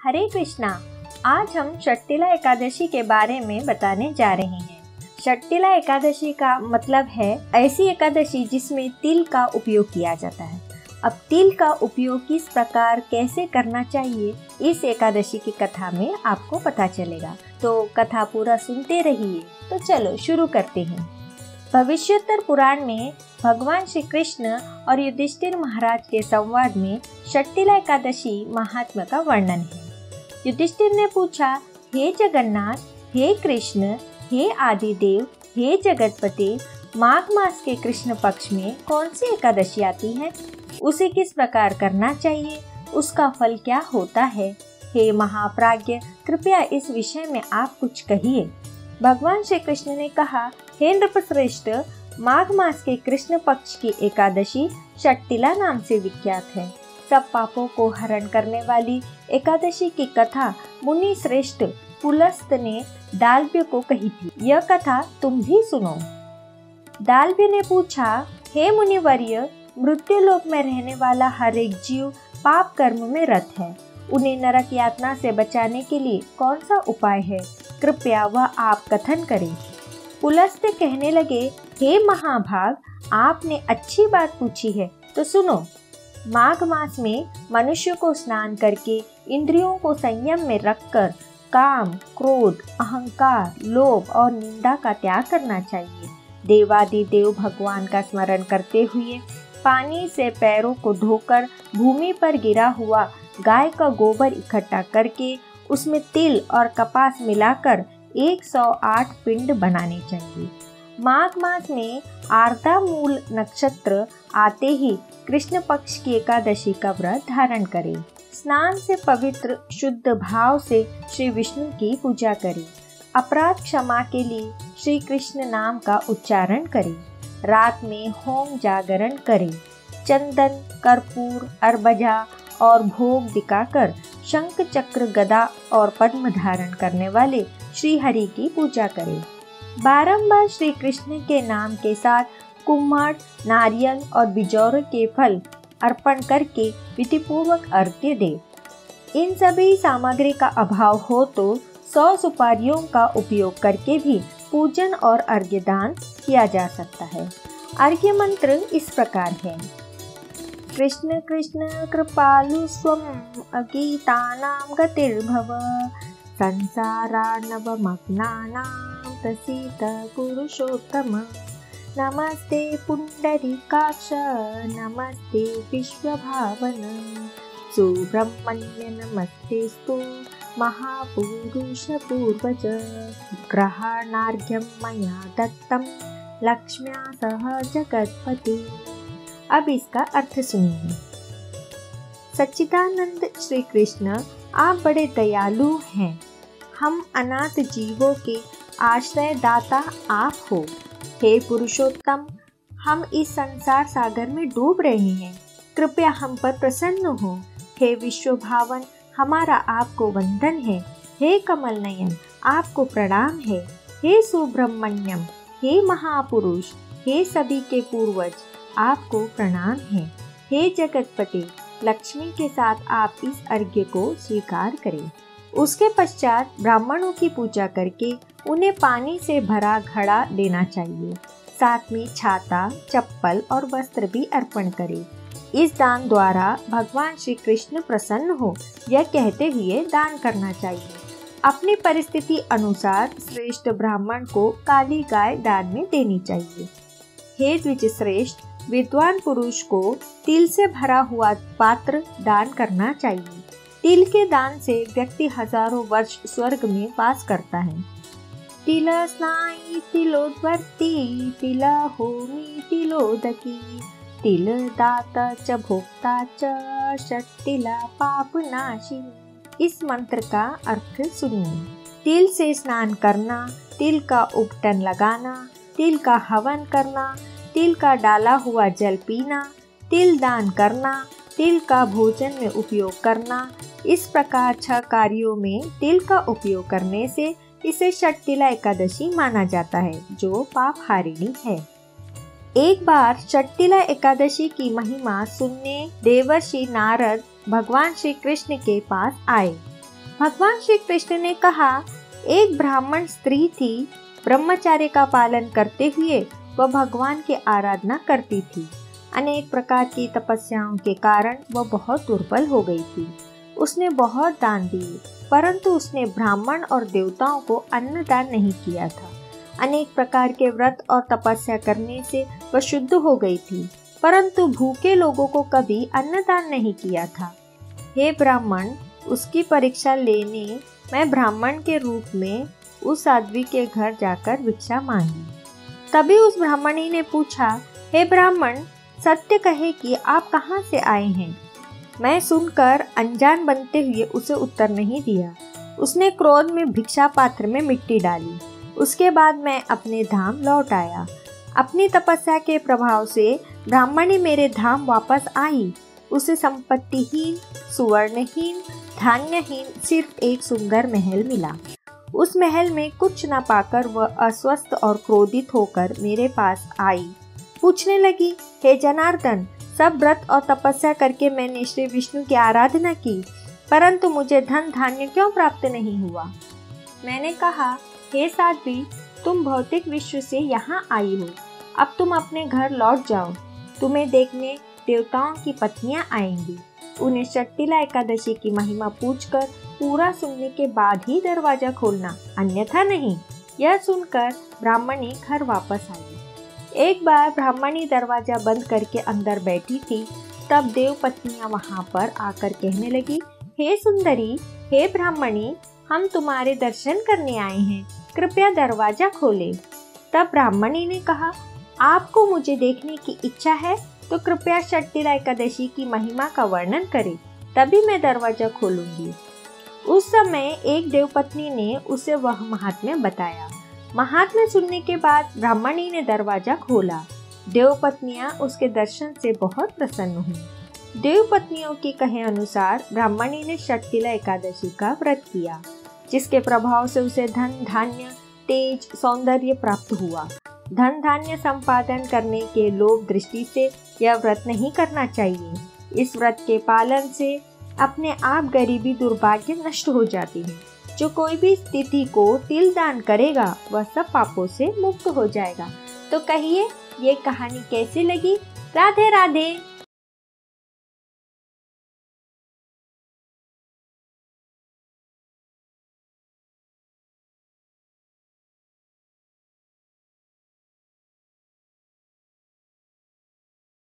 हरे कृष्णा। आज हम षट्तिला एकादशी के बारे में बताने जा रहे हैं। षट्तिला एकादशी का मतलब है ऐसी एकादशी जिसमें तिल का उपयोग किया जाता है। अब तिल का उपयोग किस प्रकार कैसे करना चाहिए इस एकादशी की कथा में आपको पता चलेगा, तो कथा पूरा सुनते रहिए। तो चलो शुरू करते हैं। भविष्योत्तर पुराण में भगवान श्री कृष्ण और युधिष्ठिर महाराज के संवाद में षट्तिला एकादशी महात्म्य का वर्णन है। युधिष्ठिर ने पूछा, हे जगन्नाथ, हे कृष्ण, हे आदिदेव, हे जगतपते, माघ मास के कृष्ण पक्ष में कौन सी एकादशी आती है? उसे किस प्रकार करना चाहिए? उसका फल क्या होता है? हे महाप्राज्ञ, कृपया इस विषय में आप कुछ कहिए। भगवान श्री कृष्ण ने कहा, हे नृपश्रेष्ठ, माघ मास के कृष्ण पक्ष की एकादशी षट्तिला नाम से विख्यात है। सब पापों को हरण करने वाली एकादशी की कथा मुनि श्रेष्ठ पुलस्त ने दालव्य को कही थी। यह कथा तुम भी सुनो। दालव्य ने पूछा, हे मुनिवर्य, मृत्युलोक में रहने वाला हर एक जीव पाप कर्म में रत है। उन्हें नरक यातना से बचाने के लिए कौन सा उपाय है? कृपया वह आप कथन करें। पुलस्त कहने लगे, हे महाभाग, आपने अच्छी बात पूछी है, तो सुनो। माघ मास में मनुष्य को स्नान करके इंद्रियों को संयम में रखकर काम, क्रोध, अहंकार, लोभ और निंदा का त्याग करना चाहिए। देवादिदेव भगवान का स्मरण करते हुए पानी से पैरों को धोकर भूमि पर गिरा हुआ गाय का गोबर इकट्ठा करके उसमें तिल और कपास मिलाकर 108 पिंड बनाने चाहिए। माघ मास में आर्द्रा मूल नक्षत्र आते ही कृष्ण पक्ष की एकादशी का व्रत धारण करें। स्नान से पवित्र शुद्ध भाव से श्री विष्णु की पूजा करें। अपराध क्षमा के लिए श्री कृष्ण नाम का उच्चारण करें। रात में होम जागरण करें। चंदन, कर्पूर, अर्बजा और भोग दिखाकर शंख चक्र गदा और पद्म धारण करने वाले श्री हरि की पूजा करें। बारंबार श्री कृष्ण के नाम के साथ कुम्हाड़, नारियल और बिजौर के फल अर्पण करके विधिपूर्वक अर्घ्य दे। इन सभी सामग्री का अभाव हो तो 100 सुपारियों का उपयोग करके भी पूजन और अर्घ्य दान किया जा सकता है। अर्घ्य मंत्र इस प्रकार है। कृष्ण कृष्ण कृपालु स्वम अगीतानां गतिर्भव संसारार्णवमग्नानां प्रसीद पुरुषोत्तम। नमस्ते पुंडरीकाक्ष, नमस्ते विश्वभावन, सुब्रह्मण्य नमस्तेस्तु महापुरुष पूर्वज। ग्रहणार्घ्यं मया दत्तं लक्ष्म्या सह जगत्पति। अब इसका अर्थ सुनिए। सच्चिदानंद श्री कृष्ण, आप बड़े दयालु हैं। हम अनाथ जीवों के आश्रय दाता आप हो। हे पुरुषोत्तम, हम इस संसार सागर में डूब रहे हैं, कृपया हम पर प्रसन्न हो। हे विश्वभावन, हमारा आपको वंदन है। हे कमल नयन, आपको प्रणाम है। हे सुब्रह्मण्यम, हे महापुरुष, हे सभी के पूर्वज, आपको प्रणाम है। हे जगतपति, लक्ष्मी के साथ आप इस अर्घ्य को स्वीकार करें। उसके पश्चात ब्राह्मणों की पूजा करके उन्हें पानी से भरा घड़ा देना चाहिए। साथ में छाता, चप्पल और वस्त्र भी अर्पण करें। इस दान द्वारा भगवान श्री कृष्ण प्रसन्न हो, यह कहते हुए दान करना चाहिए। अपनी परिस्थिति अनुसार श्रेष्ठ ब्राह्मण को काली गाय दान में देनी चाहिए। हे द्विज श्रेष्ठ, विद्वान पुरुष को तिल से भरा हुआ पात्र दान करना चाहिए। तिल के दान से व्यक्ति हजारों वर्ष स्वर्ग में वास करता है। तिल स्नाई तिलोद्वर्ती, तिल होमी तिलोदकी, तिल दाता च भोक्ता च, षट्तिला पाप नाशिनी। इस मंत्र का अर्थ सुनिए। तिल से स्नान करना, तिल का उपटन लगाना, तिल का हवन करना, तिल का डाला हुआ जल पीना, तिल दान करना, तिल का भोजन में उपयोग करना, इस प्रकार 6 कार्यों में तिल का उपयोग करने से इसे षट्तिला एकादशी माना जाता है, जो पाप हारिणी है। एक बार षट्तिला एकादशी की महिमा सुनने देवर्षि नारद भगवान श्री कृष्ण के पास आए। भगवान श्री कृष्ण ने कहा, एक ब्राह्मण स्त्री थी, ब्रह्मचर्य का पालन करते हुए वह भगवान की आराधना करती थी। अनेक प्रकार की तपस्याओं के कारण वह बहुत दुर्बल हो गई थी। उसने बहुत दान दिए, परंतु उसने ब्राह्मण और देवताओं को अन्नदान नहीं किया था। अनेक प्रकार के व्रत और तपस्या करने से वह शुद्ध हो गई थी, परंतु भूखे लोगों को कभी अन्नदान नहीं किया था। हे ब्राह्मण, उसकी परीक्षा लेने मैं ब्राह्मण के रूप में उस साध्वी के घर जाकर भिक्षा मांगी। तभी उस ब्राह्मणी ने पूछा, हे ब्राह्मण, सत्य कहे कि आप कहाँ से आए हैं? मैं सुनकर अनजान बनते हुए उसे उत्तर नहीं दिया। उसने क्रोध में भिक्षा पात्र में मिट्टी डाली। उसके बाद मैं अपने धाम लौट आया। अपनी तपस्या के प्रभाव से ब्राह्मणी मेरे धाम वापस आई। उसे संपत्तिहीन, सुवर्णहीन, धान्यहीन सिर्फ एक सुंदर महल मिला। उस महल में कुछ न पाकर वह अस्वस्थ और क्रोधित होकर मेरे पास आई। पूछने लगी, हे जनार्दन, सब व्रत और तपस्या करके मैंने श्री विष्णु की आराधना की, परंतु मुझे धन धान्य क्यों प्राप्त नहीं हुआ? मैंने कहा, हे साध्वी, तुम भौतिक विश्व से यहाँ आई हो, अब तुम अपने घर लौट जाओ। तुम्हें देखने देवताओं की पत्नियां आएंगी। उन्हें शट्टिला एकादशी की महिमा पूछकर पूरा सुनने के बाद ही दरवाजा खोलना, अन्यथा नहीं। यह सुनकर ब्राह्मणी घर वापस आई। एक बार ब्राह्मणी दरवाजा बंद करके अंदर बैठी थी, तब देव पत्नियां वहां पर आकर कहने लगी, हे सुंदरी, हे ब्राह्मणी, हम तुम्हारे दर्शन करने आए हैं, कृपया दरवाजा खोले। तब ब्राह्मणी ने कहा, आपको मुझे देखने की इच्छा है तो कृपया शट्टिला एकादशी की महिमा का वर्णन करें, तभी मैं दरवाजा खोलूंगी। उस समय एक देवपत्नी ने उसे वह महात्म्य बताया। महात्म्य सुनने के बाद ब्राह्मणी ने दरवाजा खोला। देवपत्नियां उसके दर्शन से बहुत प्रसन्न हुई। देवपत्नियों के कहे अनुसार ब्राह्मणी ने शट्टिला एकादशी का व्रत किया, जिसके प्रभाव से उसे धन धान्य, तेज, सौंदर्य प्राप्त हुआ। धन धान्य संपादन करने के लोभ दृष्टि से यह व्रत नहीं करना चाहिए। इस व्रत के पालन से अपने आप गरीबी दुर्भाग्य नष्ट हो जाती है। जो कोई भी स्थिति को तिल दान करेगा वह सब पापों से मुक्त हो जाएगा। तो कहिए, ये कहानी कैसी लगी? राधे राधे।